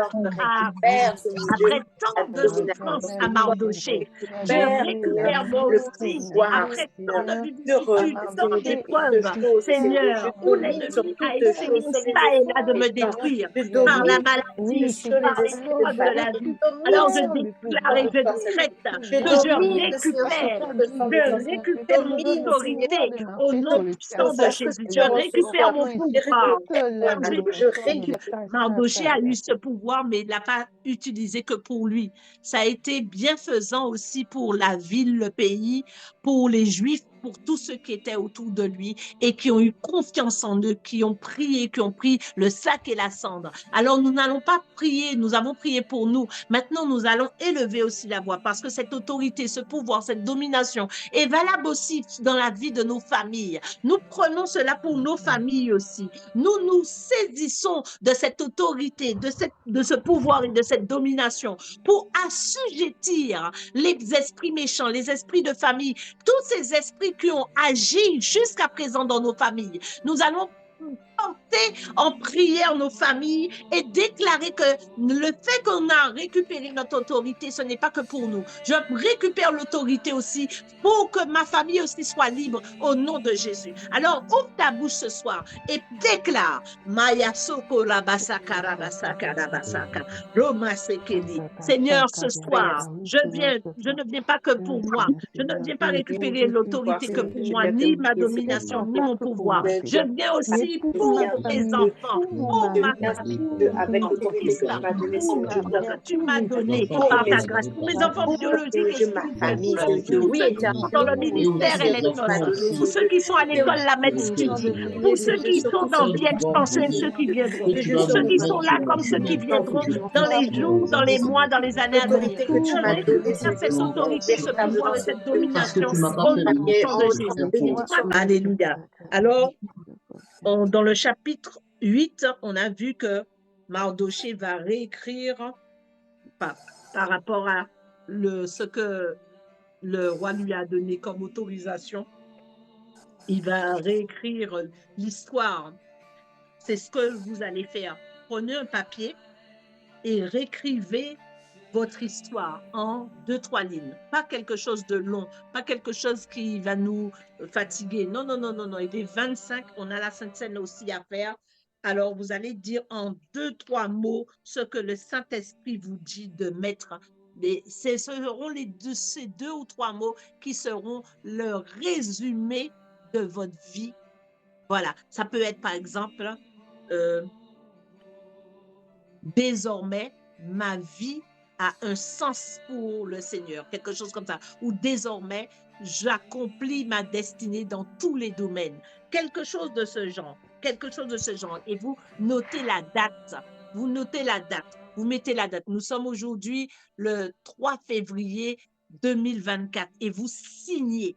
après tant rends de souffrance à Mardoché. Je récupère moi le aussi, pouvoir, après tant de de vicissitudes, tant diriger toutes d'épreuves, choses, Seigneur. Je Seigneur, où domine sur l'ennemi a toutes essayé choses, sur les ça et là de esprits me méchants. détruire Je par la domine maladie, sur par les les esprits de épreuves de famine. la Je vie. domine, Alors je Seigneur, sur le déclare pouvoir et de je toi, Seigneur. décrète Je que je domine, Seigneur, sur récupère, toutes les femmes de toi, je Seigneur. Je récupère domine, Seigneur. l'autorité au Je nom domine puissant de ça ce Jésus. Je Seigneur en ce récupère soir. mon Je pouvoir. récupère ma Jésus, je récupère. Mardoché a eu ce pouvoir, mais il l'a pas utilisé que pour lui. Ça a été bienfaisant aussi pour la ville, le pays, pour les Juifs, pour tous ceux qui étaient autour de lui et qui ont eu confiance en eux, qui ont prié, qui ont pris le sac et la cendre. Alors nous n'allons pas prier, nous avons prié pour nous. Maintenant, nous allons élever aussi la voix parce que cette autorité, ce pouvoir, cette domination est valable aussi dans la vie de nos familles. Nous prenons cela pour nos familles aussi. Nous nous saisissons de cette autorité, de ce pouvoir et de cette domination pour assujettir les esprits méchants, les esprits de famille, tous ces esprits qui ont agi jusqu'à présent dans nos familles. Nous allons porter en prière nos familles et déclarer que le fait qu'on a récupéré notre autorité, ce n'est pas que pour nous. Je récupère l'autorité aussi pour que ma famille aussi soit libre au nom de Jésus. Alors, ouvre ta bouche ce soir et déclare Maya Soko Rabasaka Rabasaka Rabasaka Roma Sekeli. Seigneur, ce soir, je ne viens pas que pour moi. Je ne viens pas récupérer l'autorité que pour moi, ni ma domination, ni mon pouvoir. Je viens aussi pour mes enfants, pour ma famille, Avec pour mon l'autorité fils, que tu m'as donnée, pour Seigneur, tout je ce que tu m'as donné pour par mes ta grâce, pour mes enfants pour biologiques et ma spirituels, famille, pour Seigneur. tous Oui, ceux qui sont dans le éternellement, ministère et les que tu m'as noces, donné, pour ceux Seigneur. qui sont à C'est l'école La aussi Médecine, de pour prier, ceux Seigneur, qui sur sont tout dans ce Bien Expansion et ceux qui viendront, que je pour ceux serai qui sont là mature, comme ceux qui dans viendront toutes dans les jours, dans les choses. mois, dans les années à venir. L'autorité que Je tu m'as donnée, récupère cette Seigneur, autorité, ce véritablement, pouvoir et c'est cette de domination au nom gagner puissant de en Jésus. bénédiction. Alléluia. Alors, dans le chapitre 8, on a vu que Mardoché va réécrire par rapport à ce que le roi lui a donné comme autorisation. Il va réécrire l'histoire. C'est ce que vous allez faire. Prenez un papier et réécrivez votre histoire en 2-3 lignes. Pas quelque chose de long, pas quelque chose qui va nous fatiguer. Non, non, non, non, non. Il est 25, on a la Sainte Seine aussi à faire. Alors, vous allez dire en 2-3 mots ce que le Saint-Esprit vous dit de mettre. Mais ce seront ces 2 ou 3 mots qui seront le résumé de votre vie. Voilà, ça peut être par exemple, désormais, ma vie a un sens pour le Seigneur, quelque chose comme ça. Ou désormais, j'accomplis ma destinée dans tous les domaines. Quelque chose de ce genre, quelque chose de ce genre. Et vous notez la date. Vous notez la date. Vous mettez la date. Nous sommes aujourd'hui le 3 février 2024 et vous signez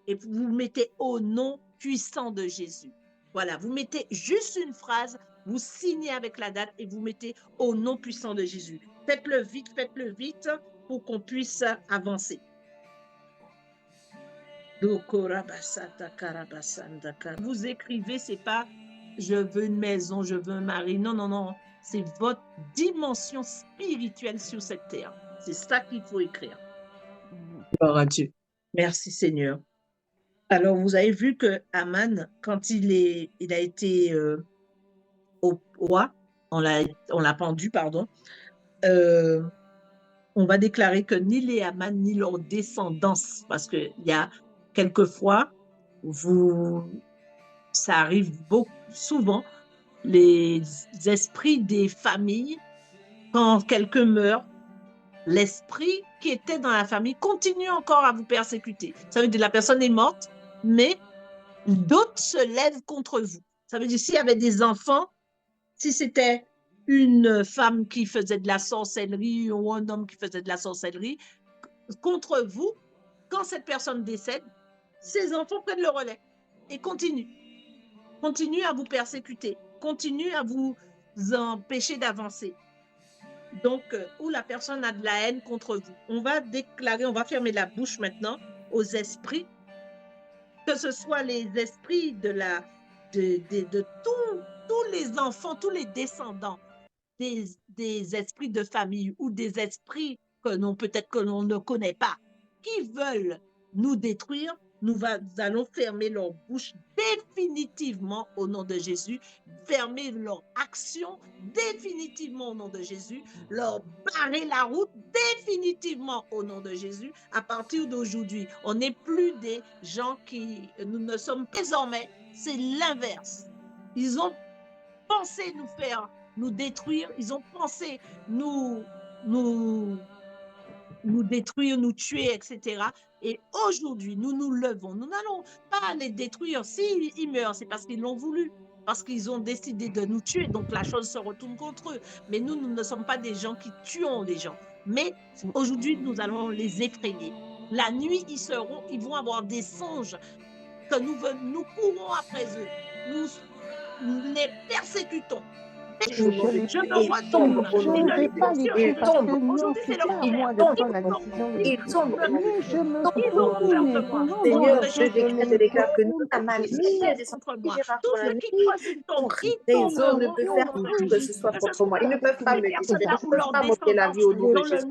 et vous mettez au nom puissant de Jésus. Voilà, vous mettez juste une phrase, vous signez avec la date et vous mettez au nom puissant de Jésus. Faites-le vite pour qu'on puisse avancer. Vous écrivez, c'est pas je veux une maison, je veux un mari. Non, non, non. C'est votre dimension spirituelle sur cette terre. C'est ça qu'il faut écrire. Gloire à Dieu. Merci Seigneur. Alors, vous avez vu que Aman, quand il a été au roi, on l'a pendu, pardon, on va déclarer que ni les Aman ni leur descendance, parce qu'il y a quelquefois, ça arrive souvent, les esprits des familles, quand quelqu'un meurt, l'esprit qui était dans la famille continue encore à vous persécuter. Ça veut dire que la personne est morte, mais d'autres se lèvent contre vous. Ça veut dire s'il y avait des enfants, si c'était une femme qui faisait de la sorcellerie ou un homme qui faisait de la sorcellerie, contre vous, quand cette personne décède, ses enfants prennent le relais et continuent à vous persécuter, continuent à vous empêcher d'avancer. Donc, où la personne a de la haine contre vous. On va déclarer, on va fermer la bouche maintenant aux esprits, que ce soit les esprits de tous les enfants, tous les descendants des esprits de famille ou des esprits peut-être que l'on ne connaît pas, qui veulent nous détruire, nous allons fermer leur bouche définitivement au nom de Jésus, fermer leur action définitivement au nom de Jésus, leur barrer la route définitivement au nom de Jésus. À partir d'aujourd'hui, on n'est plus des gens nous ne sommes désormais, c'est l'inverse. Ils ont pensé nous détruire, ils ont pensé nous détruire, nous tuer, etc. Et aujourd'hui, nous nous levons. Nous n'allons pas les détruire. S'ils meurent, c'est parce qu'ils l'ont voulu, parce qu'ils ont décidé de nous tuer. Donc la chose se retourne contre eux. Mais nous ne sommes pas des gens qui tuons les gens. Mais aujourd'hui, nous allons les effrayer. La nuit, ils vont avoir des songes que nous courons après eux. Nous les persécutons. Je me retourne. Je ne vais pas les tuer parce que non, c'est pas à moi de prendre la décision de les tuer. Mais je me retourne contre Seigneur, je décrète et déclare que nous, la malédiction contre moi. Tous ceux qui croient qu'ils tombent, raison ne peut faire tout que ce soit contre moi. Ils ne peuvent pas me détruire. Ils ne peuvent pas m'ôter la vie au nom de Jésus.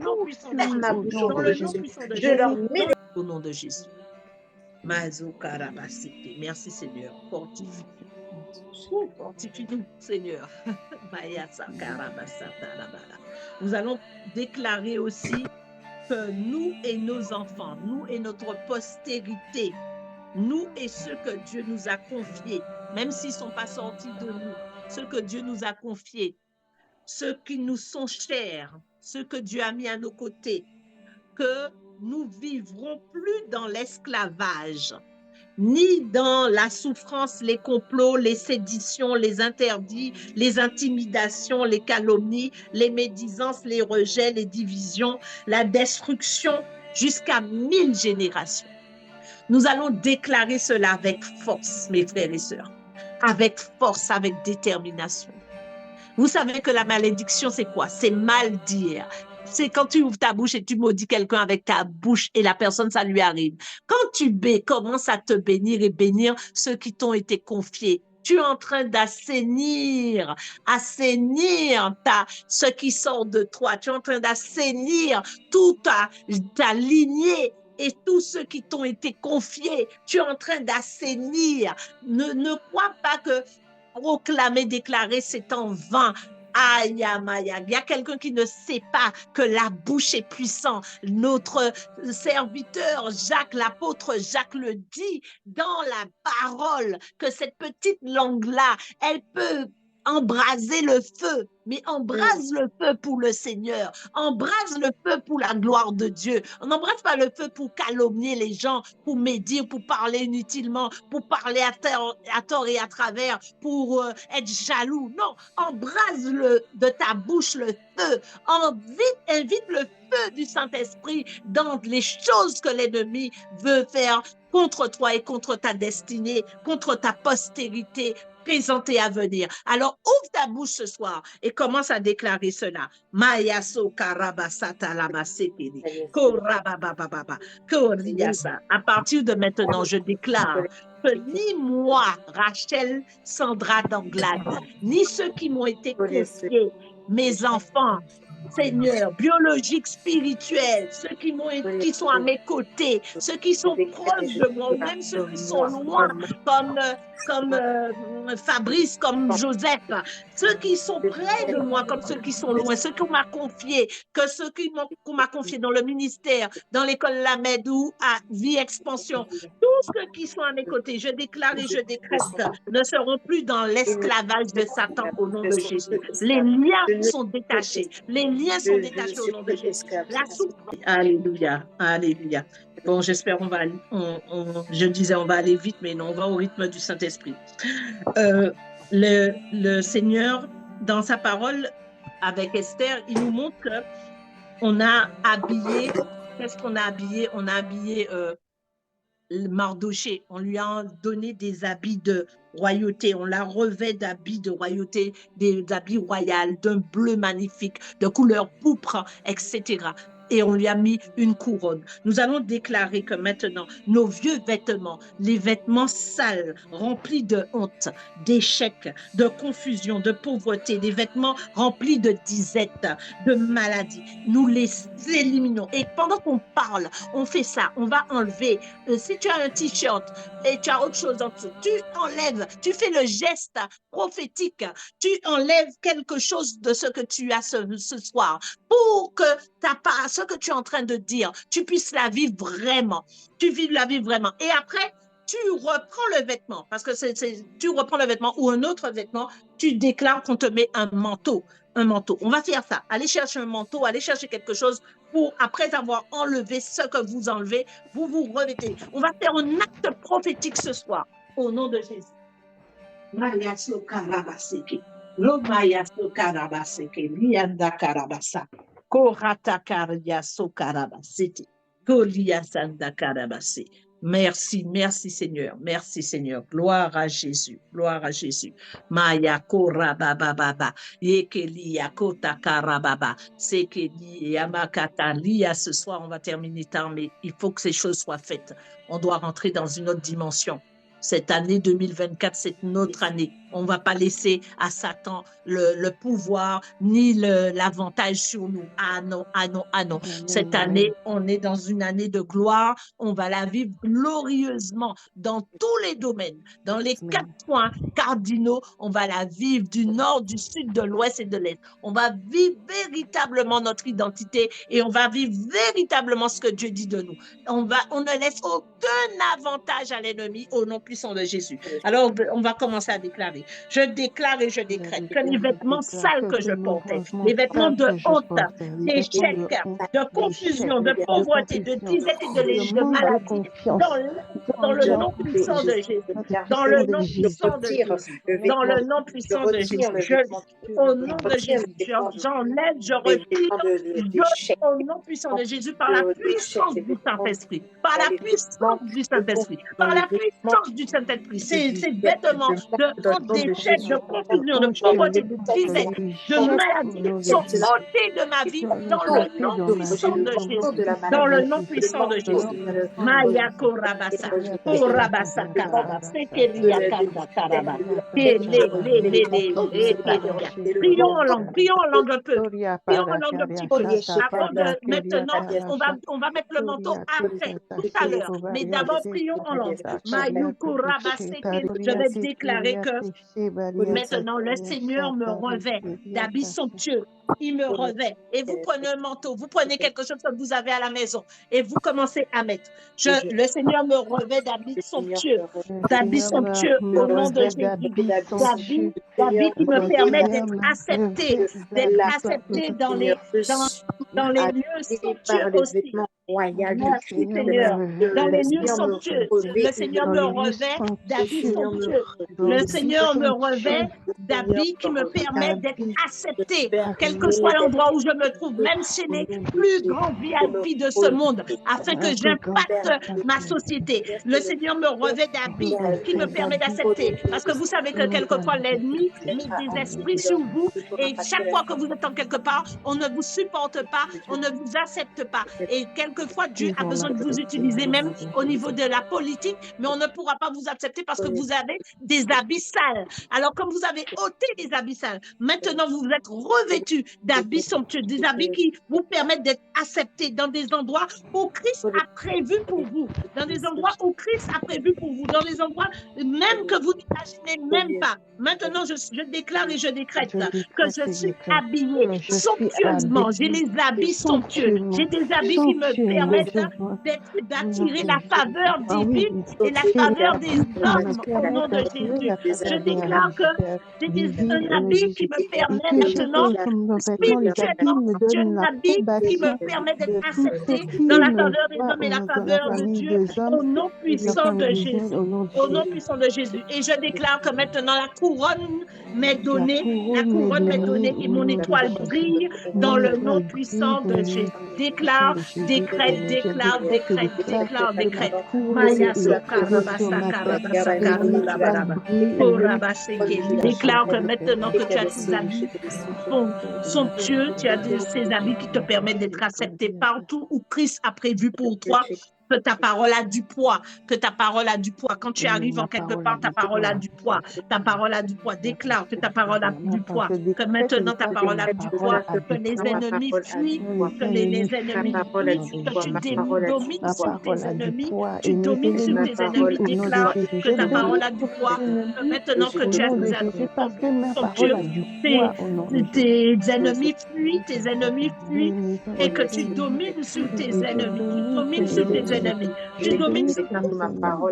Je leur mets au nom de Jésus. Merci Seigneur. Fortifie-nous, Seigneur. Nous allons déclarer aussi que nous et nos enfants, nous et notre postérité, nous et ceux que Dieu nous a confiés, même s'ils ne sont pas sortis de nous, ceux que Dieu nous a confiés, ceux qui nous sont chers, ceux que Dieu a mis à nos côtés, que nous vivrons plus dans l'esclavage, ni dans la souffrance, les complots, les séditions, les interdits, les intimidations, les calomnies, les médisances, les rejets, les divisions, la destruction jusqu'à 1000 générations. Nous allons déclarer cela avec force, mes frères et sœurs, avec force, avec détermination. Vous savez que la malédiction, c'est quoi? C'est mal dire. C'est quand tu ouvres ta bouche et tu maudis quelqu'un avec ta bouche et la personne, ça lui arrive. Quand tu commences à te bénir et bénir ceux qui t'ont été confiés, tu es en train d'assainir ce qui sort de toi. Tu es en train d'assainir toute ta lignée et tous ceux qui t'ont été confiés. Tu es en train d'assainir. Ne crois pas que proclamer, déclarer, c'est en vain. Aïe, aïe, aïe. Il y a quelqu'un qui ne sait pas que la bouche est puissante. Notre serviteur Jacques, l'apôtre Jacques le dit dans la parole que cette petite langue-là, elle peut embraser le feu, mais embrase le feu pour le Seigneur, embrase le feu pour la gloire de Dieu. On n'embrase pas le feu pour calomnier les gens, pour médire, pour parler inutilement, pour parler à tort et à travers, pour être jaloux. Non, embrase de ta bouche le feu, invite le feu du Saint-Esprit dans les choses que l'ennemi veut faire contre toi et contre ta destinée, contre ta postérité présentée à venir. Alors, ouvre ta bouche ce soir et commence à déclarer cela. Mayaso karabasata lamasekeli. Korababababa. Koriyasa. À partir de maintenant, je déclare que ni moi, Rachel Sandra d'Anglade, ni ceux qui m'ont été confiés, mes enfants, Seigneur, biologique, spirituel, ceux qui sont à mes côtés, ceux qui sont proches de moi, même ceux qui sont loin, comme Fabrice, comme Joseph, ceux qui sont près de moi, comme ceux qui sont loin, ceux qu'on m'a confiés, que ceux qu'on m'a confiés dans le ministère, dans l'école Lamed ou à Vie Expansion, tous ceux qui sont à mes côtés, je déclare et je décrète, ne seront plus dans l'esclavage de Satan au nom de Jésus. Les liens sont détachés. Les liens sont détachés au nom de Jésus. La souffrance. Alléluia. Alléluia. Bon, j'espère je disais on va aller vite, mais non, on va au rythme du Saint-Esprit. Le Seigneur, dans sa parole avec Esther, il nous montre qu'on a habillé, qu'est-ce qu'on a habillé? On a habillé Mardoché, on lui a donné des habits de royauté, on la revêt d'habits de royauté, des habits royaux, d'un bleu magnifique, de couleur pourpre, etc. et on lui a mis une couronne. Nous allons déclarer que maintenant, nos vieux vêtements, les vêtements sales, remplis de honte, d'échecs, de confusion, de pauvreté, des vêtements remplis de disette, de maladie, nous les éliminons. Et pendant qu'on parle, on fait ça, on va enlever. Si tu as un t-shirt et tu as autre chose en dessous, tu enlèves, tu fais le geste prophétique, tu enlèves quelque chose de ce que tu as ce soir pour que ce que tu es en train de dire, tu puisses la vivre vraiment. Tu vis la vivre vraiment. Et après, tu reprends le vêtement, parce que tu reprends le vêtement ou un autre vêtement, tu déclares qu'on te met un manteau. Un manteau. On va faire ça. Allez chercher un manteau, allez chercher quelque chose pour, après avoir enlevé ce que vous enlevez, vous vous revêtez. On va faire un acte prophétique ce soir, au nom de Jésus. Maya Sokarabaseke, Lomaya Sokarabaseke, Lianda Karabasa, Korata Karia Sokarabasete, Kolia Sanda Karabase. Merci, merci Seigneur, merci Seigneur. Gloire à Jésus, gloire à Jésus. Maya Korabababa, Yekelia Kota Karababa, Sekeli Yamakata Lia. Ce soir, on va terminer tard, mais il faut que ces choses soient faites. On doit rentrer dans une autre dimension. Cette année 2024, c'est notre année. On ne va pas laisser à Satan le pouvoir ni l'avantage sur nous. Ah non, ah non, ah non. Cette année, on est dans une année de gloire. On va la vivre glorieusement dans tous les domaines, dans les 4 points cardinaux. On va la vivre du nord, du sud, de l'ouest et de l'est. On va vivre véritablement notre identité et on va vivre véritablement ce que Dieu dit de nous. On ne laisse aucun avantage à l'ennemi au nom puissant de Jésus. Alors, on va commencer à déclarer. Je déclare et je décrète que les vêtements sales que je portais, les vêtements de honte, d'échec, de confusion, de pauvreté, de disette et de maladie, dans le nom puissant de Jésus, dans le nom puissant de Jésus, dans le nom puissant de Jésus, au nom de Jésus, j'enlève, je retire, au nom puissant de Jésus, par la puissance du Saint-Esprit, par la puissance du Saint-Esprit, par la puissance du Saint-Esprit, ces vêtements de honte, d'échec, de confusion, de pauvreté, de disette, de maladie sont ôtés de ma vie dans le nom puissant de Jésus. Dans le nom puissant de Jésus. Maya Korabasa, Korabasa Karaba, Sekelia Kanda Karaba, prions en langue un peu. Prions en langue un petit peu. Avant de maintenant, on va mettre le manteau après, tout à l'heure. Mais d'abord, prions en langue. Maya Korabasa, je vais déclarer que maintenant, le Seigneur me revêt d'habits somptueux. Il me revêt. Et vous prenez un manteau, vous prenez quelque chose que vous avez à la maison et vous commencez à mettre. Le Seigneur me revêt d'habits somptueux. D'habits somptueux au nom de Jésus. D'habits qui me permettent d'être accepté dans les lieux somptueux aussi. Merci Seigneur. Dans les lieux somptueux, le Seigneur me revêt d'habits somptueux. Le Seigneur me revêt d'habits qui me permettent d'être accepté, quel que soit l'endroit où je me trouve, même chez les plus grands VIP de ce monde, afin que j'impacte ma société. Le Seigneur me revêt d'habits qui me permettent d'accepter. Parce que vous savez que quelquefois l'ennemi met des esprits sur vous et chaque fois que vous êtes en quelque part, on ne vous supporte pas, on ne vous accepte pas. Et quelquefois, Dieu a besoin de vous utiliser même au niveau de la politique, mais on ne pourra pas vous accepter parce que vous avez des habits sales. Alors, comme vous avez ôté des habits sales, maintenant vous êtes revêtus d'habits somptueux, des habits qui vous permettent d'être acceptés dans des endroits où Christ a prévu pour vous, dans des endroits où Christ a prévu pour vous, dans des endroits même que vous n'imaginez même pas. Maintenant, je déclare et je décrète que je suis habillée somptueusement. J'ai les habits somptueux. J'ai des habits qui me permettent d'attirer la faveur divine et la faveur des hommes au nom de Jésus. Je déclare que j'ai un habit qui me permet maintenant, spirituellement, j'ai un habit qui me permet d'être accepté dans la faveur des hommes et la faveur de Dieu au nom puissant de Jésus. Au nom puissant de Jésus. Et je déclare que maintenant la couronne m'est donnée, la couronne m'est donnée et mon étoile brille dans le nom puissant de Jésus. Déclare, décrète, déclare, décrète, déclare, décrète. Maya Soka Rabasaka Rabasaka Rabaraba. Oh, Rabaseke. Déclare que maintenant que tu as tes habits sont Dieu, tu as ces habits qui te permettent d'être accepté partout où Christ a prévu pour toi. Que ta parole a du poids, que ta parole a du poids. Quand tu arrives en quelque part, ta parole a du poids. Ta parole a du poids. Déclare que ta parole a du poids. Que maintenant ta parole a du poids. Que les ennemis fuient. Que les ennemis fuient. Que tu domines sur tes ennemis. Tu domines sur tes ennemis. Déclare que ta parole a du poids. Que maintenant que tu as des ennemis sont Dieu. Tes ennemis fuient. Tes ennemis fuient. Et que tu domines sur tes ennemis. Tu domines sur tes ennemis. Tu domines sur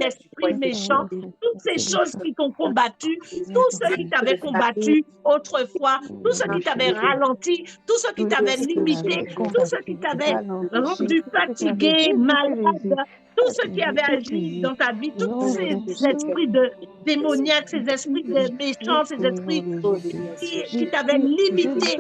l'esprit méchant, toutes ces choses qui t'ont combattu, tous ceux qui t'avaient combattu autrefois, tous ceux qui t'avaient ralenti, tous ceux qui t'avaient limité, tous ceux qui t'avaient rendu fatigué, malade, tous ceux qui avaient agi dans ta vie, tous ces esprits démoniaques, ces esprits méchants, ces esprits qui t'avaient limité,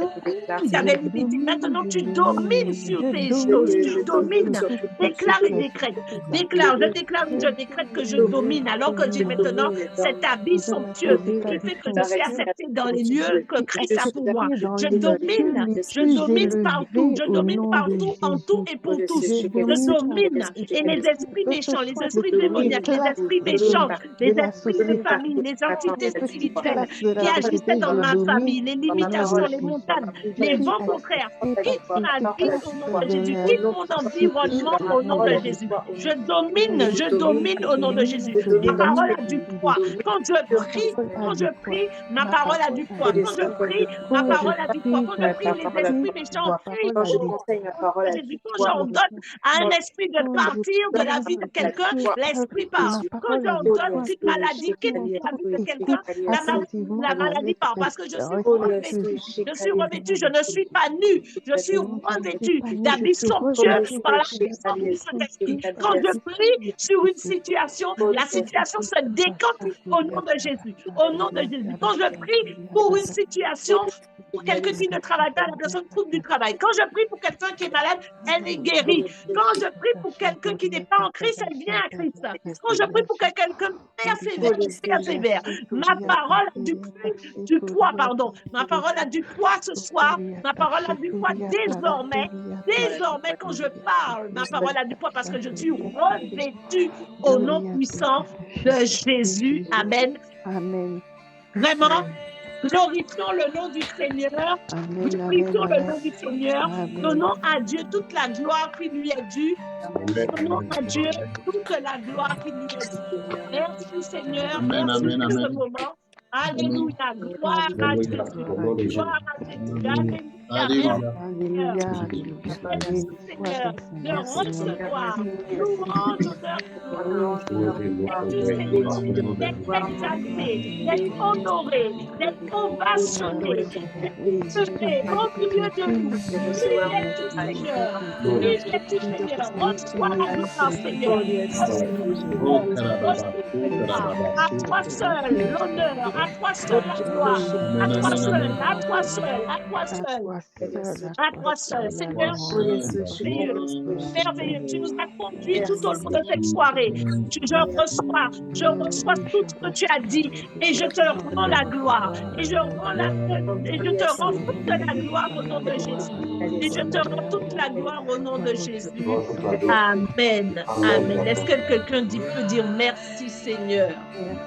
Maintenant, tu domines sur ces choses, tu domines. Déclare et décrète. Déclare, je décrète que je domine, alors que j'ai maintenant cet habit somptueux qui fait que je suis acceptée dans les lieux que Christ a pour moi. Je domine partout, en tout et pour tous. Je domine. Et les esprits méchants, les esprits démoniaques, les esprits méchants, les esprits de famille, les entités spirituelles qui agissaient dans ma famille, les limitations, les montagnes, les vents contraires, quitte ma vie au nom de Jésus, quitte mon environnement au nom de Jésus. Je domine au nom de Jésus. Ma parole a du poids. Quand je prie, ma parole a du poids. Quand je prie, ma parole a du poids. Quand je prie, les esprits méchants fuient. Quand j'ordonne à un esprit de partir de la vie de quelqu'un, l'esprit part. Quand j'ordonne qu'une maladie quitte la vie de quelqu'un, la maladie part. Parce que je suis revêtue, je ne suis pas nue, je suis revêtue d'habits somptueux par la puissance du Saint-Esprit. Quand je prie sur une situation, la situation se décante au nom de Jésus. Au nom de Jésus. Quand je prie pour une situation, pour quelqu'un qui ne travaille pas, la personne trouve du travail. Quand je prie pour quelqu'un qui est malade, elle est guérie. Quand je prie pour quelqu'un qui n'est pas en Christ, elle vient à Christ. Quand je prie pour quelqu'un persévère, ma parole a du poids, pardon. Ma parole a du poids ce soir. Ma parole a du poids désormais. Désormais, quand je parle, ma parole a du poids parce que je suis revêtue au nom puissant de Jésus. Amen. Amen. Vraiment, glorifions le nom du Seigneur. Glorifions le nom du Seigneur. Donnons à Dieu toute la gloire qui lui est due. Donnons à Dieu toute la gloire qui lui est due. Merci Seigneur. Merci pour ce moment. Alléluia. Gloire à Jésus. Gloire à Jésus. Alléluia. Merci Seigneur de recevoir louange, d'être exalté, d'être honoré, d'être ovationné, d'être élevé au milieu de nous. Vive tu Seigneur, reçois la gloire Seigneur. À toi seul l'honneur, à toi seul la gloire, à toi seul, à toi seul, à toi seul. À toi seul, Seigneur, merveilleux, tu nous as conduits tout au long de cette soirée. Je reçois tout ce que tu as dit et je te rends la gloire. Et je te rends toute la gloire au nom de Jésus. Et je te rends toute la gloire au nom de Jésus. Amen. Amen. Est-ce que quelqu'un peut dire merci Seigneur?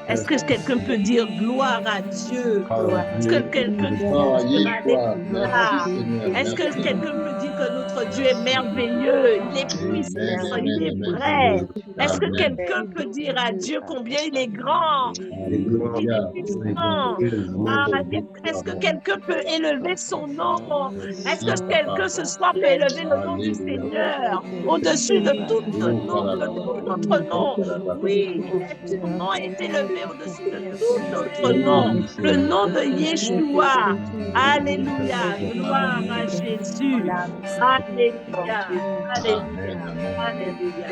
Est-ce que quelqu'un peut dire gloire à Dieu? Est-ce que quelqu'un peut dire est-ce que quelqu'un peut dire que notre Dieu est merveilleux, il est puissant, il est vrai? Est-ce que quelqu'un peut dire à Dieu combien il est grand, il est puissant? Est-ce que quelqu'un peut élever son nom? Est-ce que quelqu'un ce soir peut élever le nom du Seigneur au-dessus de tout notre nom? Oui, son nom est élevé au-dessus de tout notre nom, le nom de Yeshua. Alléluia, gloire à Jésus. Alléluia, alléluia, alléluia.